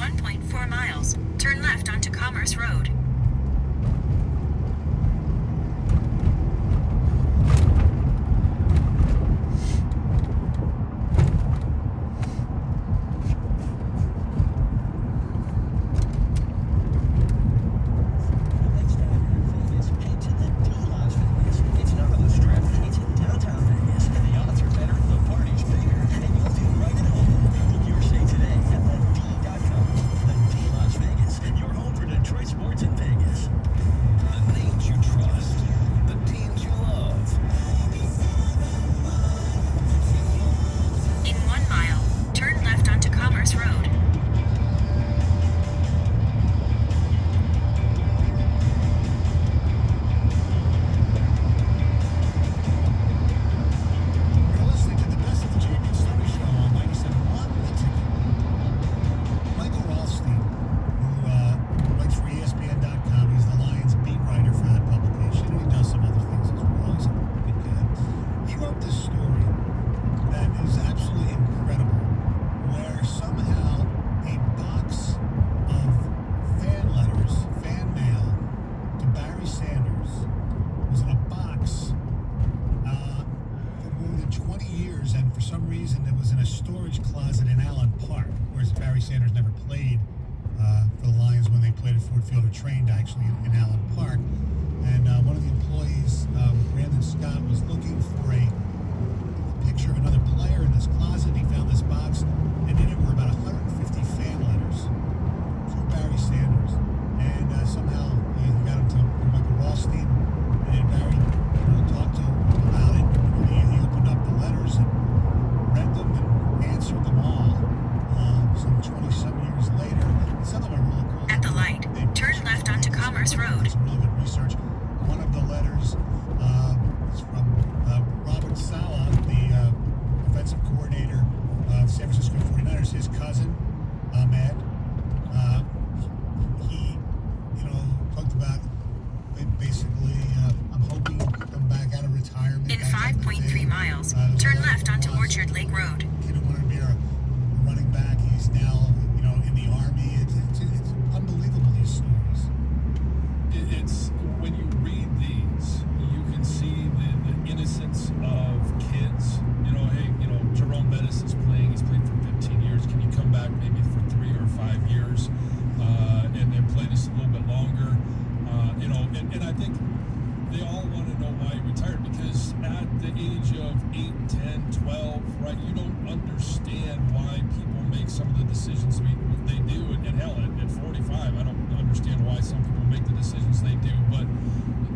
1.4 miles, turn left onto Commerce Road. Storage closet in Allen Park, whereas Barry Sanders never played for the Lions when they played at Ford Field, or trained actually in Allen Park. And one of the employees, Brandon Scott, was looking for a picture of another player in this closet. He found this box, and in it were about 150 fan letters to Barry Sanders. And somehow he got him to Michael Rothstein, and Barry talked to him about it. He opened up the letters and read them and answered them all. Some 20-some years later. Some of them are really cool. At the light, turn left onto Commerce Road. Some really good research. One of the letters is from Robert Saleh, the offensive coordinator of San Francisco 49ers, his cousin, Ahmed. He, talked about basically, I'm hoping to come back out of retirement. In 5.3 miles, turn left onto Orchard Lake Road. Kid who wanted to be a running back. He's now, in the Army. It's unbelievable, these stories. It's when you read these, you can see the innocence of kids. Jerome Bettis is playing. He's played for 15 years. Can you come back maybe for 3 or 5 years and play this a little bit longer? And I think they all want to know why he retired, because at the age of 8, 10, 12, right, you don't understand why people make some of the decisions they do. And hell, at 45, I don't understand why some people make the decisions they do. But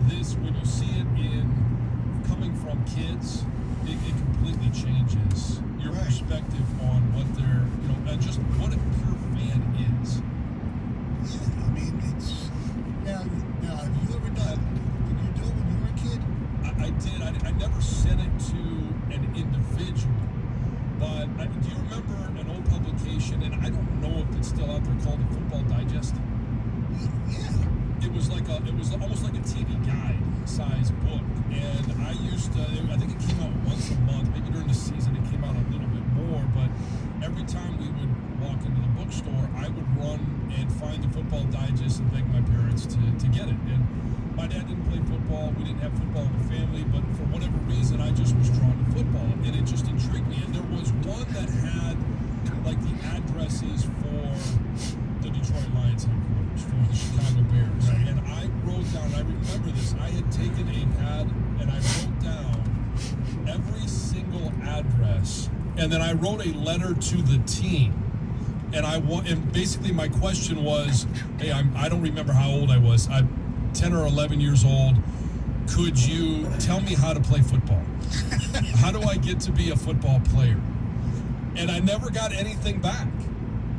this, when you see it coming from kids, it completely changes your perspective on what they're, and just what a pure fan is. Yeah, I mean, it's... Now, have you ever did you do it when you were a kid? I did. I never sent it to an individual, but do you remember an old publication, and I don't know if it's still out there, called the Football Digest? Yeah. It was almost like a TV guide size book, and I think it came out once a month. Maybe during the season it came out a little bit more, but every time we would walk into the bookstore, I would run and find the Football Digest and beg my parents to get it. And my dad didn't play football. We didn't have football in the family, but for whatever reason, I just was drawn to football, and it just intrigued me. And there was one that had like the addresses for the Detroit Lions headquarters, for the Chicago Bears. Right. And I wrote down, I remember this, I had taken a pad and I wrote down every single address, and then I wrote a letter to the team. And basically my question was, hey, I don't remember how old I was. I'm 10 or 11 years old. Could you tell me how to play football? How do I get to be a football player? And I never got anything back.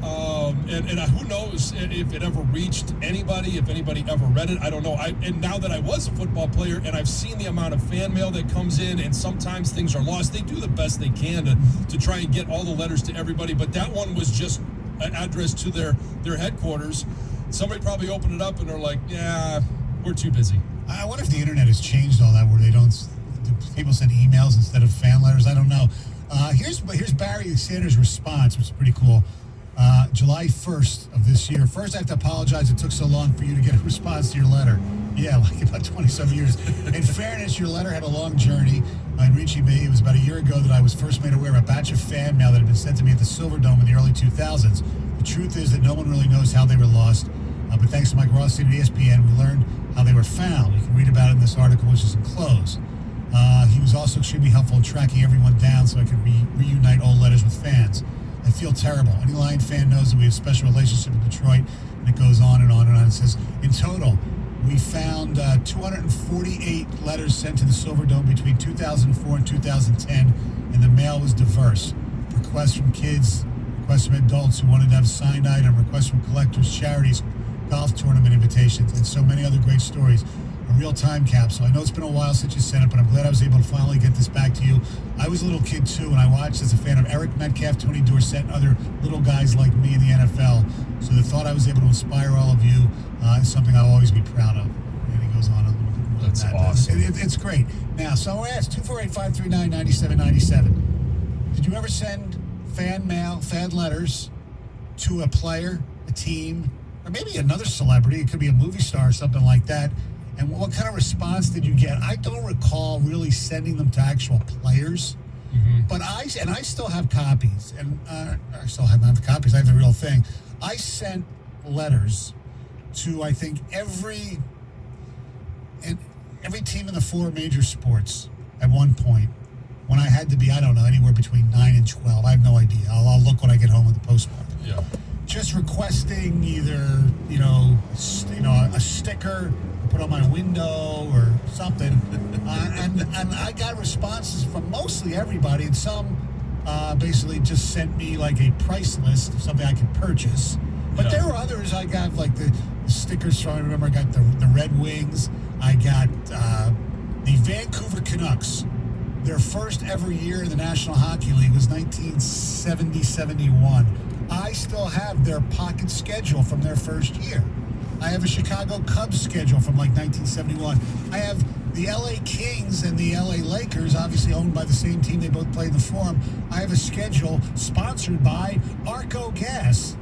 And who knows if it ever reached anybody, if anybody ever read it, I don't know. And now that I was a football player and I've seen the amount of fan mail that comes in, and sometimes things are lost, they do the best they can to try and get all the letters to everybody. But that one was just an address to their headquarters. Somebody probably opened it up and they're like, yeah, we're too busy. I wonder if the internet has changed all that, where do people send emails instead of fan letters? I don't know. Here's Barry Sanders' response, which is pretty cool. July 1st of this year. First, I have to apologize it took so long for you to get a response to your letter. Yeah, like about 20-some years. In fairness, your letter had a long journey in reaching me. It was about a year ago that I was first made aware of a batch of fan mail that had been sent to me at the Silverdome in the early 2000s. The truth is that no one really knows how they were lost. But thanks to Mike Rothstein at ESPN, we learned how they were found. You can read about it in this article, which is enclosed. He was also extremely helpful in tracking everyone down so I could reunite old letters with fans. I feel terrible. Any Lion fan knows that we have a special relationship in Detroit, and it goes on and on and on. It says, in total, we found 248 letters sent to the Silverdome between 2004 and 2010, and the mail was diverse. Requests from kids, requests from adults who wanted to have a signed item, requests from collectors, charities, golf tournament invitations, and so many other great stories. A real time capsule. I know it's been a while since you sent it, but I'm glad I was able to finally get this back to you. I was a little kid too, and I watched as a fan of Eric Metcalf, Tony Dorsett, and other little guys like me in the NFL. So the thought I was able to inspire all of you is something I'll always be proud of. And he goes on a little bit more. That's awesome. It's great. Now, so I asked 248-539-9797. Did you ever send fan mail, fan letters to a player, a team, or maybe another celebrity? It could be a movie star or something like that. And what kind of response did you get? I don't recall really sending them to actual players, but I still have copies, and I still have not the copies. I have the real thing. I sent letters to I think every team in the 4 major sports at one point. When I had to be, I don't know, anywhere between 9 and 12. I have no idea. I'll look when I get home with the postmark. Yeah. Just requesting either a sticker put on my window or something, and I got responses from mostly everybody, and some basically just sent me like a price list of something I could purchase. But there were others I got, like the stickers from. I remember I got the Red Wings. I got the Vancouver Canucks. Their first ever year in the National Hockey League was 1970-71. I still have their pocket schedule from their first year. I have a Chicago Cubs schedule from like 1971. I have the LA Kings and the LA Lakers, obviously owned by the same team. They both play in the Forum. I have a schedule sponsored by Arco Gas,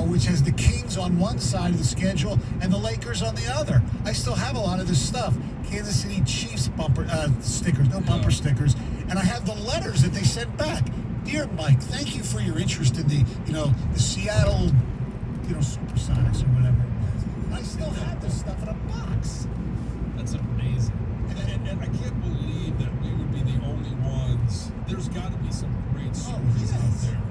which has the Kings on one side of the schedule and the Lakers on the other. I still have a lot of this stuff. Kansas City Chiefs bumper stickers, no bumper stickers. And I have the letters that they sent back. Dear Mike, thank you for your interest in the Seattle, Supersonics or whatever. I still have this stuff in a box. That's amazing. And I can't believe that we would be the only ones. There's got to be some great stories out there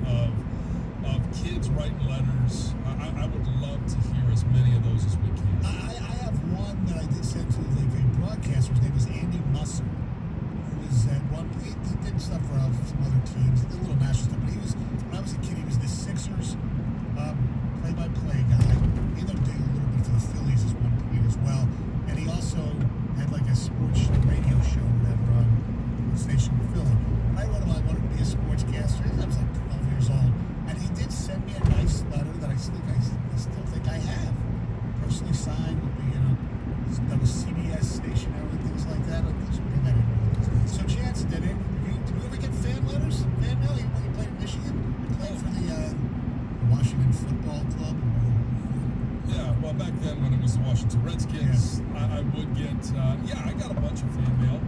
of kids writing letters. I would love to hear as many of those as we can. I have one that I did send to a broadcaster. His name is Andy Musser. Who was at one point, he did stuff for some other teams, a little national stuff. But when I was a kid, he was the Sixers play-by-play guy. He ended up doing a little bit for the Phillies at one point as well. And he also had like a sports radio show or whatever on the station in Philly. I wrote him, I wanted to be a sportscaster. I was like 12 years old. And he did send me a nice letter that I still think I have. Personally signed with the, that was CBS stationery and things like that. I should bring that in. So Chance, did you ever get fan letters? Fan mail? When you played in Michigan? You played for the Washington Football Club? Yeah, well, back then when it was the Washington Redskins, I would get, I got a bunch of fan mail.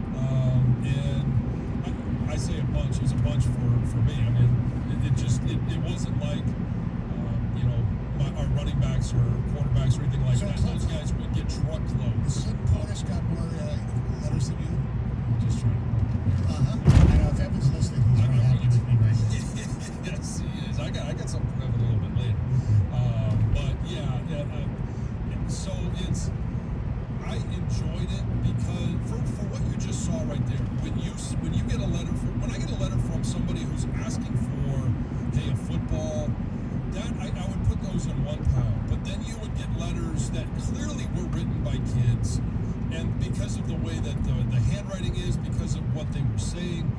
And I say a bunch, it was a bunch for me. I mean, it wasn't like, our running backs or quarterbacks or anything like that. Those guys would get truckloads. Clinton Portis got more letters than you? Just trying to. I know, if Evan's listening, he's very happy with me right now. Yes, he is. I got something for Evan a little bit later. So I enjoyed it because for what you just saw right there, when I get a letter from somebody who's asking for, hey, a football, that I would put those in one pile. But then you would get letters that clearly were written by kids, and because of the way that the handwriting is, because of what they were saying,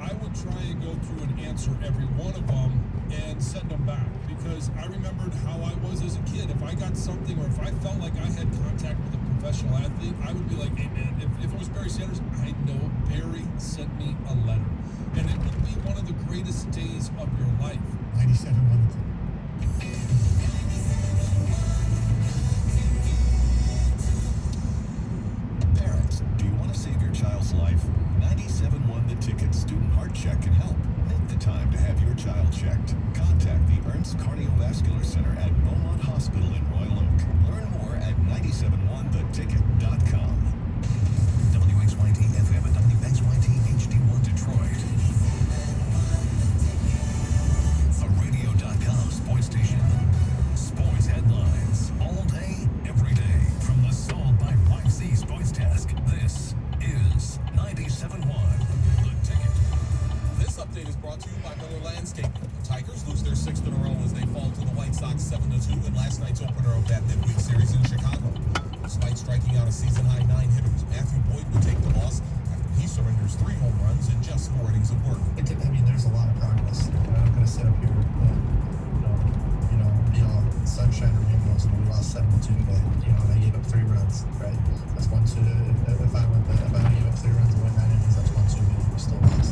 I would try and go through and answer every one of them and send them back, because I remembered how I was as a kid. If I got something, or if I felt like I had contact with a professional athlete, I would be like, hey man, if it was Barry Sanders, I know Barry sent me a letter. And it would be one of the greatest days of your life. 97 won the team. their sixth in a row as they fall to the White Sox 7-2 in last night's opener of that midweek series in Chicago. Despite striking out a season-high 9 hitters, Matthew Boyd would take the loss after he surrenders 3 home runs in just 4 innings of work. There's a lot of progress. I'm not going to sit up here and, be all sunshine and rainbows and we lost 7-2 today. And I gave up 3 runs, right? That's 1-2. If I gave up 3 runs and went 9 innings, that's 1-2. We still lost.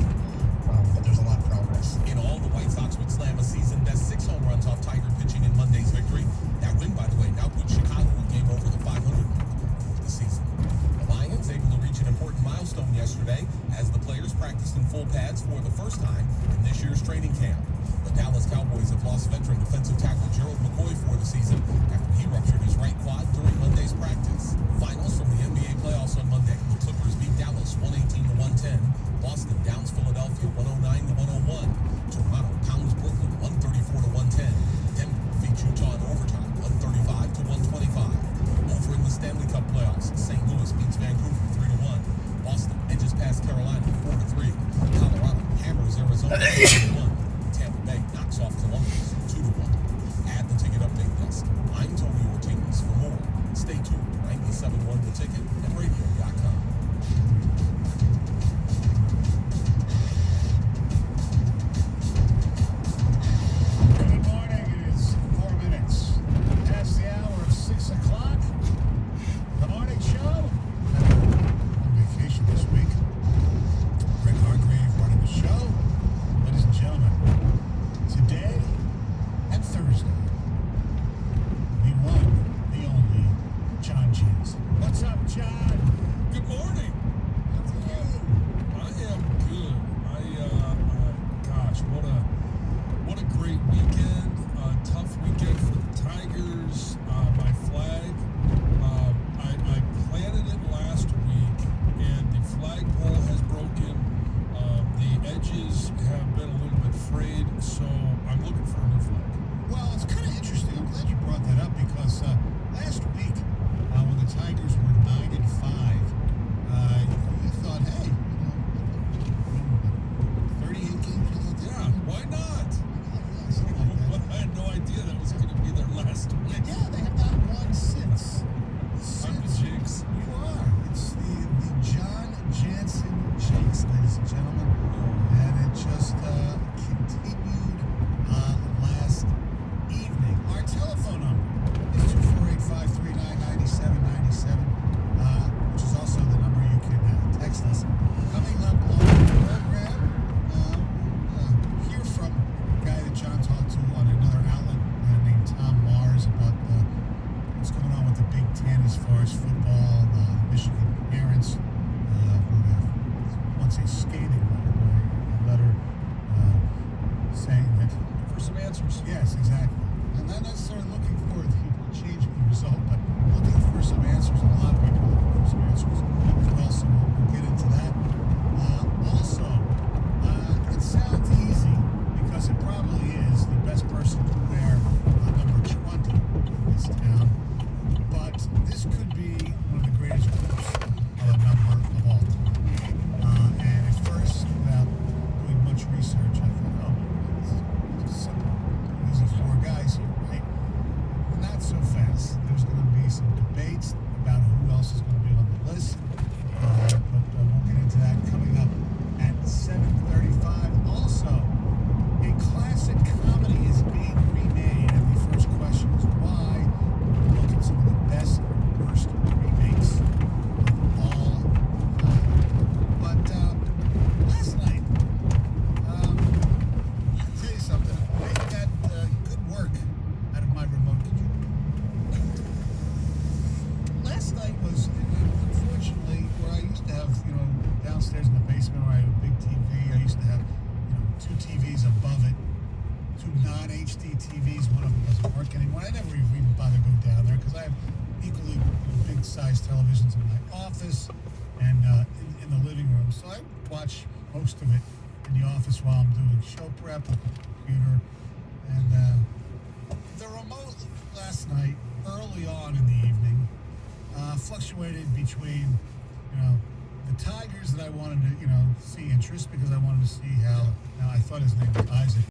But there's a lot of progress. In all, the White Sox would slam a season-best 6 home runs off Tiger pitching in Monday's victory. That win, by the way, now puts Chicago a game over the 500 mark for the season. The Lions able to reach an important milestone yesterday as the players practiced in full pads for the first time in this year's training camp. The Dallas Cowboys have lost veteran defensive tackle Gerald McCoy for the season after he ruptured his right quad during Monday's practice. Finals from the NBA playoffs on Monday. The Clippers beat Dallas 118-110. Boston downs Philadelphia 109-101. Toronto pounds Brooklyn 134-110. Denver defeats Utah in overtime 135-125. Over in the Stanley Cup playoffs, St. Louis beats Vancouver 3-1. Boston edges past Carolina 4-3. Colorado hammers Arizona 3-1. Tampa Bay knocks off Columbus 2-1. Add the ticket update desk. I'm Tony Ortiz. For more, stay tuned to 97.1 The Ticket and radio.com. Good morning. It is 4 minutes past the hour of 6 o'clock. The morning show. On vacation this week. Greg Hargrave running the show. Ladies and gentlemen, today and Thursday, the one, the only, John James. What's up, John? Good morning. How are you? I am good. Gosh, what a great weekend. Tough weekend for the Tigers. My flag. I planted it last week, and the flagpole has broken. The edges have been a little bit frayed, so I'm looking for a new flag. Well, it's kind of interesting. I'm glad you brought that up because last week, when the Tigers were 9-5, you thought, hey, 38 games. Yeah, why not? Something like that. I had no idea that was going to be their last win. Yeah, they have not won since. I'm the jinx. You are. It's the John Jansen jinx, ladies and gentlemen. And it just continued last evening. Our telephone number is 248-539-9797, which is also the number you can text us. Coming up on the program, hear from a guy that John talked to on another outlet named Tom Mars about what's going on with the Big Ten as far as football, Michigan parents who have once a scathing letter saying that. For some answers. Yes, exactly. And not necessarily looking for the change of the result, but looking for some answers. A lot of people are looking for some answers as well, so we'll get into that. Also, it sounds easy because it probably is the best person to wear number 20 in this town, but this could be one of the greatest groups of a number of all time. And at first, without doing much research, I thought, oh, this is simple. These are 4 guys here, right? Not so fast. There's going to be some debates about who else is going to be on the list, but we'll get into that coming up at 7:35. Also, a classic comedy is being remade, and the first question is why. We'll look at some of the best and worst remakes of all time. But last night, I'll tell you something. I got good work out of my remote control. Last night was, unfortunately, where I used to have, downstairs in the basement where I had a big TV. I used to have, 2 TVs above it, 2 non-HD TVs. One of them doesn't work anymore. I never even bother to go down there because I have equally big-sized televisions in my office and in the living room. So I watch most of it in the office while I'm doing show prep on the computer. And the remote last night, early on in the evening, fluctuated between, the Tigers that I wanted to, see interest because I wanted to see how, now I thought his name was Isaac.